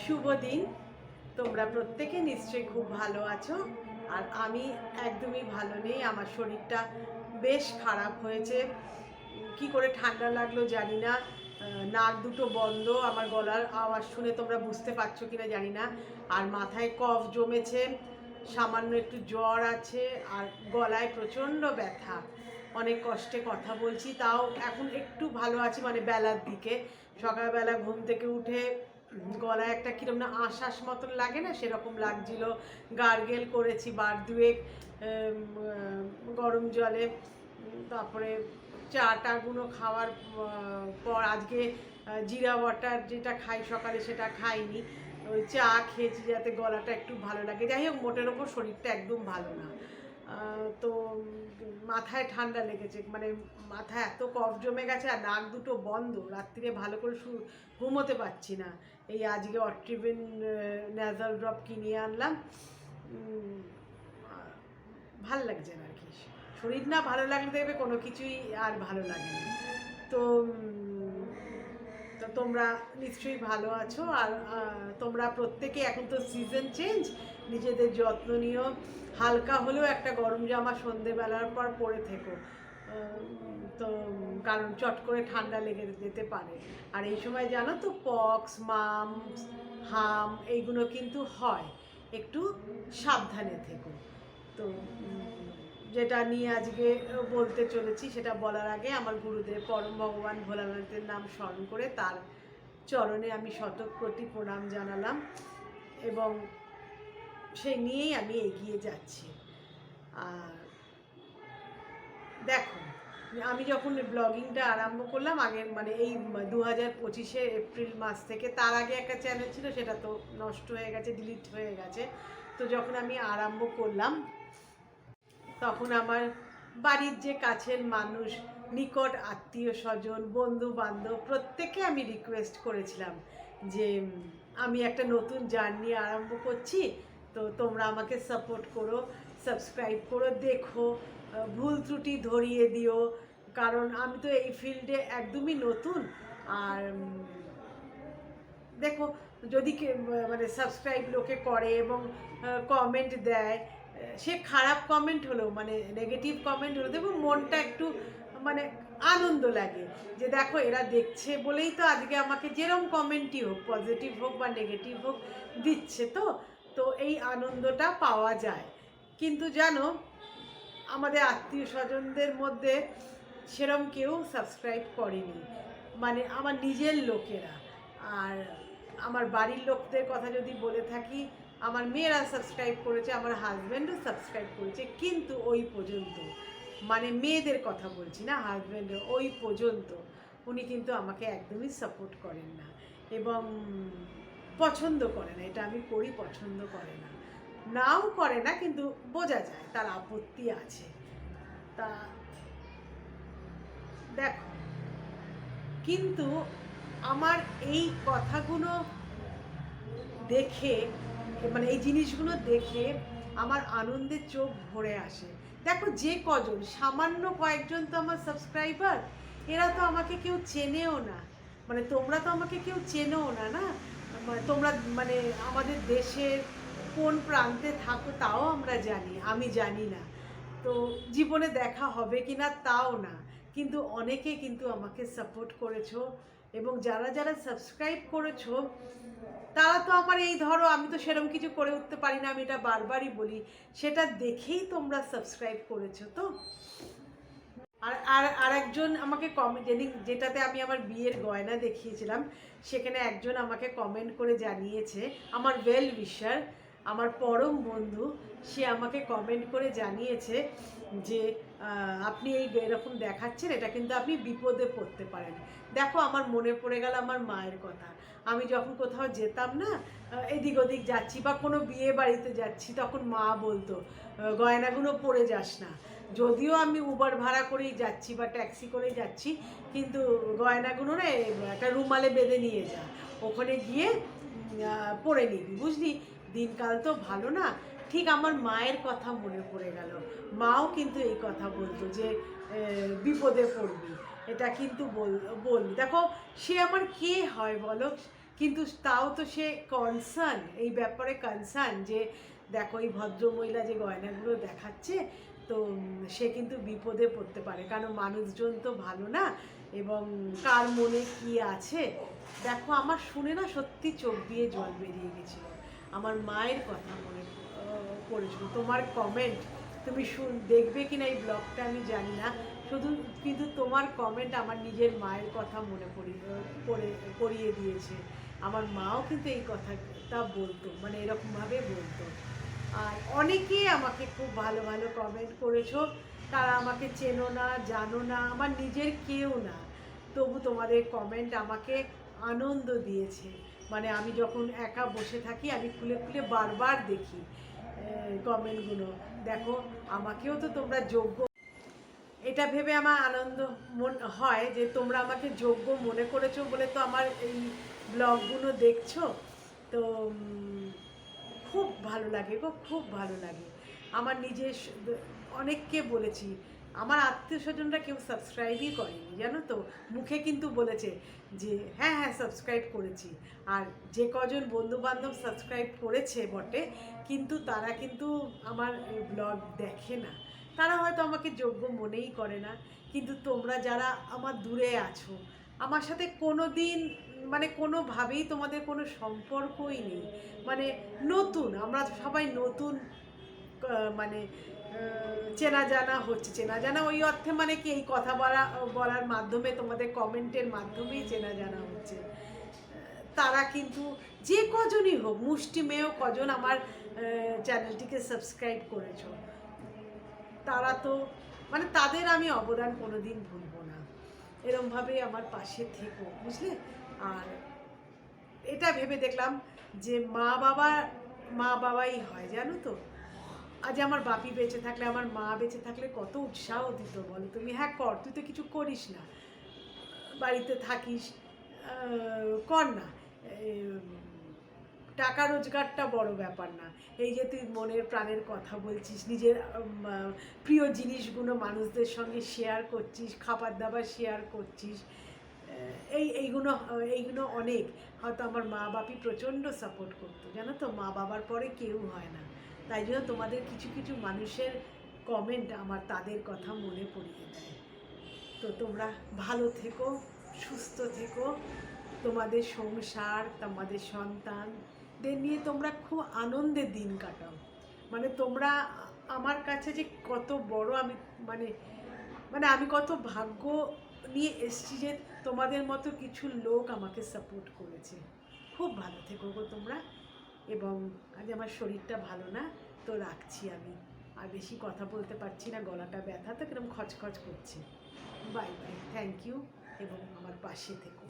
শুভ দিন। তোমরা প্রত্যেকে নিশ্চয়ই খুব ভালো আছো। আর আমি একদমই ভালো নেই। আমার শরীরটা বেশ খারাপ হয়েছে। কি করে ঠান্ডা লাগলো জানি না। নাক দুটো বন্ধ, আমার গলার আওয়াজ শুনে তোমরা বুঝতে পারছো কিনা জানি না। আর মাথায় কফ জমেছে, সামান্য একটু জ্বর আছে, আর গলায় প্রচণ্ড ব্যথা। অনেক কষ্টে কথা বলছি, তাও এখন একটু ভালো আছি, মানে বেলার দিকে। সকালবেলা ঘুম থেকে উঠে গলায় একটা কিরম না আশ্বাস মতন লাগে না, সেরকম লাগছিল। গার্গেল করেছি বার দুয়েক গরম জলে। তারপরে চাটাগুলো খাওয়ার পর আজকে জিরা ওয়াটার যেটা খাই সকালে সেটা খাইনি, ওই চা খেয়েছি যাতে গলাটা একটু ভালো লাগে। যাই হোক, মোটের ওপর শরীরটা একদম ভালো না। তো মাথায় ঠান্ডা লেগেছে, মানে মাথায় এত কফ জমে গেছে, আর নাক দুটো বন্ধ, রাত্রিরে ভালো করে ঘুমোতে পারছি না। এই আজকে অট্রিভিন ন্যাজাল ড্রপ কিনে আনলাম। ভাল লাগছে না আর কি। শরীর না ভালো লাগলে দেখবে কোনো কিছুই আর ভালো লাগে না। তো তো তোমরা নিশ্চয়ই ভালো আছো। আর তোমরা প্রত্যেকে, এখন তো সিজন চেঞ্জ, নিজেদের যত্ন নিও। হালকা হলেও একটা গরম জামা সন্ধেবেলার পর পরে থেকো। তো কারণ চট করে ঠান্ডা লেগে যেতে পারে। আর এই সময় জানো তো পক্স, মামস, হাম এইগুলো কিন্তু হয়। একটু সাবধানে থেকো। তো যেটা নিয়ে আজকে বলতে চলেছি, সেটা বলার আগে আমার গুরুদেব পরম ভগবান ভোলানাথের নাম স্মরণ করে তার চরণে আমি শতকোটি প্রণাম জানালাম, এবং সেই নিয়েই আমি এগিয়ে যাচ্ছি। আর দেখো, আমি যখন ব্লগিংটা আরম্ভ করলাম, আগের মানে এই 2025 এপ্রিল মাস থেকে, তার আগে একটা চ্যানেল ছিল, সেটা তো নষ্ট হয়ে গেছে, ডিলিট হয়ে গেছে। তো যখন আমি আরম্ভ করলাম, তখন আমার বাড়ির যে কাছের মানুষ, নিকট আত্মীয় স্বজন, বন্ধু বান্ধব, প্রত্যেককে আমি রিকোয়েস্ট করেছিলাম যে আমি একটা নতুন জার্নি আরম্ভ করছি, তো তোমরা আমাকে সাপোর্ট করো, সাবস্ক্রাইব করো, দেখো, ভুল ত্রুটি ধরিয়ে দিও। কারণ আমি তো এই ফিল্ডে একদমই নতুন। আর দেখো, যদি মানে সাবস্ক্রাইব লোকে করে এবং কমেন্ট দেয়, সে খারাপ কমেন্ট হলেও, মানে নেগেটিভ কমেন্ট হলেও, দেখো মনটা একটু মানে আনন্দ লাগে যে দেখো এরা দেখছে বলেই তো আজকে আমাকে যেরকম কমেন্টই হোক, পজিটিভ হোক বা নেগেটিভ হোক, দিচ্ছে। তো তো এই আনন্দটা পাওয়া যায়। কিন্তু জানো, আমাদের আত্মীয় স্বজনদের মধ্যে সেরম কেউ সাবস্ক্রাইব করেনি, মানে আমার নিজের লোকেরা। আর আমার বাড়ির লোকদের কথা যদি বলে থাকি, আমার মেয়েরা সাবস্ক্রাইব করেছে, আমার হাজব্যান্ডও সাবস্ক্রাইব করেছে, কিন্তু ওই পর্যন্ত, মানে মেয়েদের কথা বলছি না, হাজব্যান্ডের ওই পর্যন্ত উনি কিন্তু আমাকে একদমই সাপোর্ট করেন না, এবং পছন্দ করে না। এটা আমি করি, পছন্দ করে না, নাও করে না, কিন্তু বোঝা যায় তার আপত্তি আছে। তা দেখো, কিন্তু আমার এই কথাগুলো দেখে, মানে এই জিনিসগুলো দেখে আমার আনন্দের চোখ ভরে আসে। দেখো, যে কজন সামান্য কয়েকজন তো আমার সাবস্ক্রাইবার, এরা তো আমাকে কেউ চেনেও না, মানে তোমরা তো আমাকে কেউ চেনেও না, না, মানে তোমরা মানে আমাদের দেশের কোন প্রান্তে থাকো তাও আমরা জানি, আমি জানি না। তো জীবনে দেখা হবে কি না তাও না, কিন্তু অনেকে কিন্তু আমাকে সাপোর্ট করেছো, এবং যারা যারা সাবস্ক্রাইব করেছো, তারা তো আমার, এই ধরো আমি তো সেরকম কিছু করে উঠতে পারি না, আমি এটা বারবারই বলি, সেটা দেখেই তোমরা সাবস্ক্রাইব করেছো। তো আর আর আরেকজন আমাকে কমেন্ট, যেটাতে আমি আমার বিয়ের গয়না দেখিয়েছিলাম, সেখানে একজন আমাকে কমেন্ট করে জানিয়েছে, আমার ওয়েল উইশার, আমার পরম বন্ধু, সে আমাকে কমেন্ট করে জানিয়েছে যে আপনি এই এরকম দেখাচ্ছেন, এটা কিন্তু আপনি বিপদে পড়তে পারেন। দেখো, আমার মনে পড়ে গেল আমার মায়ের কথা। আমি যখন কোথাও যেতাম না, এদিক ওদিক যাচ্ছি বা কোনো বিয়ে বাড়িতে যাচ্ছি, তখন মা বলতো গয়নাগুলো পরে যাস না। যদিও আমি উবার ভাড়া করেই যাচ্ছি বা ট্যাক্সি করেই যাচ্ছি, কিন্তু গয়নাগুলো না একটা রুমালে বেঁধে নিয়ে যা, ওখানে গিয়ে পরে নিবি, বুঝলি। দিনকাল তো ভালো না। ঠিক আমার মায়ের কথা মনে পড়ে গেল। মাও কিন্তু এই কথা বলতো যে বিপদে পড়বি, এটা কিন্তু বলবি। দেখো, সে আমার কে হয় বলো, কিন্তু তাও তো সে কনসার্ন, এই ব্যাপারে কনসার্ন যে দেখো এই ভদ্রমহিলা যে গয়নাগুলো দেখাচ্ছে, তো সে কিন্তু বিপদে পড়তে পারে, কারণ মানুষজন তো ভালো না, এবং কার মনে কি আছে। দেখো আমার শুনে না সত্যি চোখ দিয়ে জল বেরিয়ে গেছিলো, আমার মায়ের কথা মনে পড়েছিল। তোমার কমেন্ট তুমি দেখবে কিনা এই ব্লগটা আমি জানি না, শুধু কিন্তু তোমার কমেন্ট আমার নিজের মায়ের কথা মনে করিয়ে দিয়েছে। আমার মাও কিন্তু এই কথাটা বলতো, মানে এরকমভাবে বলতো। আর অনেকে আমাকে খুব ভালো ভালো কমেন্ট করেছো, তারা আমাকে চেনো না, জানো না, আমার নিজের কেউ না, তবু তোমাদের কমেন্ট আমাকে আনন্দ দিয়েছে। মানে আমি যখন একা বসে থাকি আমি খুলে খুলে বারবার দেখি কমেন্টগুলো। দেখো আমাকেও তো তোমরা যোগ্য, এটা ভেবে আমার আনন্দ হয় যে তোমরা আমাকে যোগ্য মনে করেছো বলে তো আমার এই ব্লগগুলো দেখছো। তো খুব ভালো লাগে গো, খুব ভালো লাগে। আমার নিজের অনেককে বলেছি, আমার আত্মীয় স্বজনরা কেউ সাবস্ক্রাইবই করেনি জানো তো, মুখে কিন্তু বলেছে যে হ্যাঁ হ্যাঁ সাবস্ক্রাইব করেছি। আর যে কজন বন্ধুবান্ধব সাবস্ক্রাইব করেছে বটে, কিন্তু তারা কিন্তু আমার ব্লগ দেখে না, তারা হয়তো আমাকে যোগ্য মনেই করে না। কিন্তু তোমরা যারা আমার দূরে আছো, আমার সাথে কোনো দিন মানে কোনোভাবেই তোমাদের কোনো সম্পর্কই নেই, মানে নতুন, আমরা সবাই নতুন, মানে চেনা জানা হচ্ছে, চেনা জানা ওই অর্থে মানে কি এই কথা বলার মাধ্যমে, তোমাদের কমেন্টের মাধ্যমেই চেনা জানা হচ্ছে। তারা কিন্তু যে কজনই হোক, মুষ্টিমেয় কজন আমার চ্যানেলটিকে সাবস্ক্রাইব করেছো, তারা তো মানে তাদের আমি অবদান কোনোদিন ভুলবো না। এরমভাবে আমার পাশে থেকো, বুঝলে। আর এটা ভেবে দেখলাম যে মা বাবাই হয় জানো তো। আজ আমার বাপি বেঁচে থাকলে, আমার মা বেঁচে থাকলে কত উৎসাহ দিত বলো তুমি, হ্যাঁ কর, তুই তো কিছু করিস না, বাড়িতে থাকিস, কর না, টাকা রোজগারটা বড় ব্যাপার না, এই যে তুই মনের প্রাণের কথা বলছিস, নিজের প্রিয় জিনিসগুলো মানুষদের সঙ্গে শেয়ার করছিস, খাবার দাবার শেয়ার করছিস, এইগুলো অনেক। হয়তো আমার মা বাপি প্রচণ্ড সাপোর্ট করতো জানো তো, মা বাবার পরে কেউ হয় না, তাই জন্য তোমাদের কিছু কিছু মানুষের কমেন্ট আমার তাদের কথা মনে পড়িয়ে দেয়। তো তোমরা ভালো থেকো, সুস্থ থেকো, তোমাদের সংসার, তোমাদের সন্তানদের নিয়ে তোমরা খুব আনন্দের দিন কাটাও। মানে তোমরা আমার কাছে যে কত বড় আমি, মানে মানে আমি কত ভাগ্য নিয়ে এসছি যে তোমাদের মতো কিছু লোক আমাকে সাপোর্ট করেছে। খুব ভালো থেকো গো তোমরা। এবং আজ আমার শরীরটা ভালো না, তো রাখছি আমি, আর বেশি কথা বলতে পারছি না, গলাটা ব্যথা তো কিরকম খচখচ করছে। বাই বাই, থ্যাংক ইউ, এবং আমার পাশে থেকো।